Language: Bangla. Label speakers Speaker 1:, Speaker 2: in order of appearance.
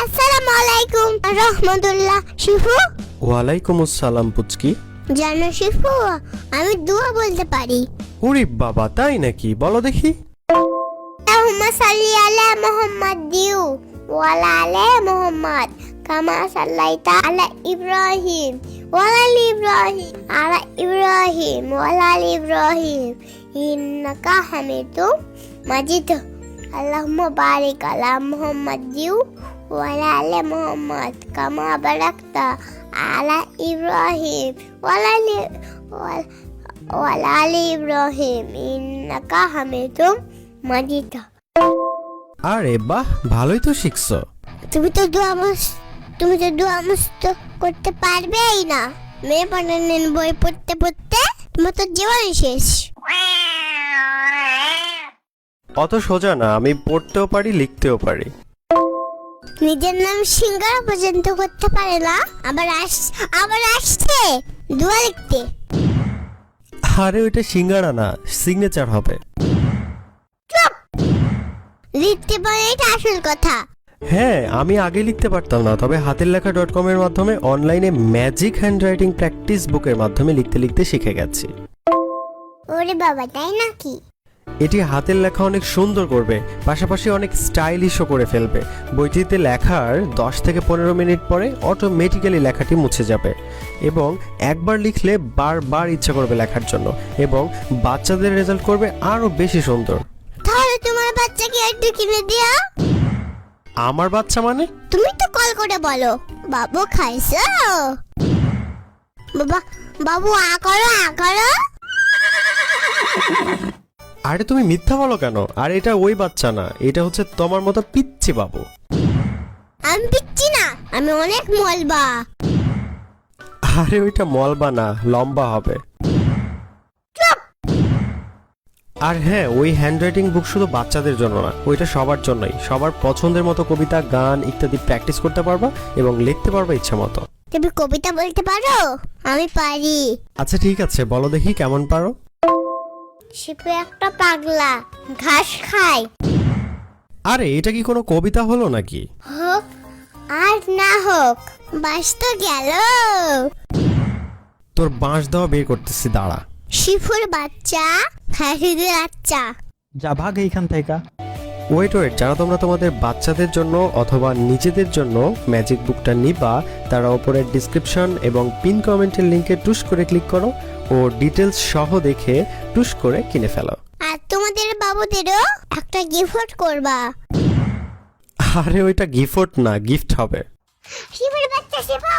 Speaker 1: আসসালামু আলাইকুম রাহমাতুল্লাহ। শিফু।
Speaker 2: ওয়ালাইকুম আসসালাম পুচকি।
Speaker 1: জানো শিফু, আমি দোয়া বলতে পারি।
Speaker 2: ওরে বাবা, তাই নাকি? বলো দেখি।
Speaker 1: আল্লাহুম্মা সাল্লি আলা মুহাম্মাদিউ ওয়া আলা আলি মুহাম্মাদ কামা সাল্লাইতা আলা ইব্রাহিম ওয়া আলা ইব্রাহিম ওয়া আলা ইব্রাহিম ইন্নাকা হামিদুম মাজিদ। আল্লাহুম্মা বারিক আলা মুহাম্মাদিউ ওয়া আলা আলি মুহাম্মাদ কামা বারাকতা আলা ইব্রাহিম ওয়া আলা আলি ইব্রাহিম ইন্নাকা হামিদুম মাজিদ।
Speaker 2: আরে বাহ, ভালোই তো শিখছো।
Speaker 1: তুমি তো দোয়া মুস্ত করতে পারবেই না। মেয়ে পড়ানোর বই পড়তে পড়তে তোমার তো জীবন শেষ।
Speaker 2: অত সোজা না, আমি পড়তেও পারি লিখতেও পারি।
Speaker 1: নিজের নাম সিঙ্গারা পর্যন্ত করতে পারে না, আবার আসছে দোয়া লিখতে।
Speaker 2: আরে ওইটা সিঙ্গারা না, সিগনেচার হবে।
Speaker 1: লিখতে পারে, এটা আসল কথা।
Speaker 2: হ্যাঁ, আমি আগে লিখতে পারতাম না, তবে হাতের লেখা .com এর মাধ্যমে অনলাইনে ম্যাজিক হ্যান্ডরাইটিং প্র্যাকটিস বুকের মাধ্যমে লিখতে লিখতে শিখে গেছি।
Speaker 1: ওরে বাবা, তাই নাকি?
Speaker 2: এটি হাতের লেখা অনেক সুন্দর করবে, পাশাপাশি অনেক স্টাইলিশও করে ফেলবে। বইটিতে লেখার 10 থেকে 15 মিনিট পরে অটোমেটিক্যালি লেখাটি মুছে যাবে এবং একবার লিখলে বারবার ইচ্ছা করবে লেখার জন্য, এবং বাচ্চাদের রেজাল্ট করবে আরো বেশি সুন্দর।
Speaker 1: তাহলে তোমার বাচ্চাকে একটু কিনে দিও।
Speaker 2: আমার বাচ্চা মানে?
Speaker 1: তুমি তো কল করে বলো, বাবু খাইছো? বাবু আ করো।
Speaker 2: আরে তুমি মিথ্যা বলো কেন? আর এটা ওই বাচ্চা না, এটা হচ্ছে তোমার মতো পিচ্চি বাবু।
Speaker 1: আমি পিচ্ছি না, আমি অনেক মলবা।
Speaker 2: আরে ওইটা মলবা না, লম্বা হবে। আর হ্যাঁ, ওই হ্যান্ডরাইটিং বুক শুধু বাচ্চাদের জন্য না, ওইটা সবার জন্যই। সবার পছন্দের মতো কবিতা, গান ইত্যাদি প্র্যাকটিস করতে পারবা এবং লিখতে পারবা ইচ্ছা মতো।
Speaker 1: তুমি কবিতা বলতে পারো? আমি পারি।
Speaker 2: আচ্ছা ঠিক আছে, বলো দেখি কেমন পারো।
Speaker 1: শিপু একটা পাগলা, ঘাস খায়।
Speaker 2: আরে এটা কি কোনো কবিতা হলো নাকি?
Speaker 1: হোক আর না হোক, বাস তো গেল।
Speaker 2: তোর বাঁশ দেওয়া বের করতেছি, দাঁড়া।
Speaker 1: শিফুর বাচ্চা খাসিদের আচ্ছা।
Speaker 3: যা ভাগ এইখান থেকে।
Speaker 2: ওয়েট, যারা তোমরা তোমাদের বাচ্চাদের জন্য অথবা নিজেদের জন্য ম্যাজিক বুকটা নিবা, তারা ওপরের ডিসক্রিপশন এবং পিন কমেন্টের লিংকে টুস করে ক্লিক করো ও ডিটেলস সহ দেখে টুস করে কিনে ফেলো।
Speaker 1: আর তোমাদের বাবুদেরও একটা গিফট করবা।
Speaker 2: আরে ওইটা গিফট না, গিফট হবে।
Speaker 1: শিফুর বাচ্চা শিফু।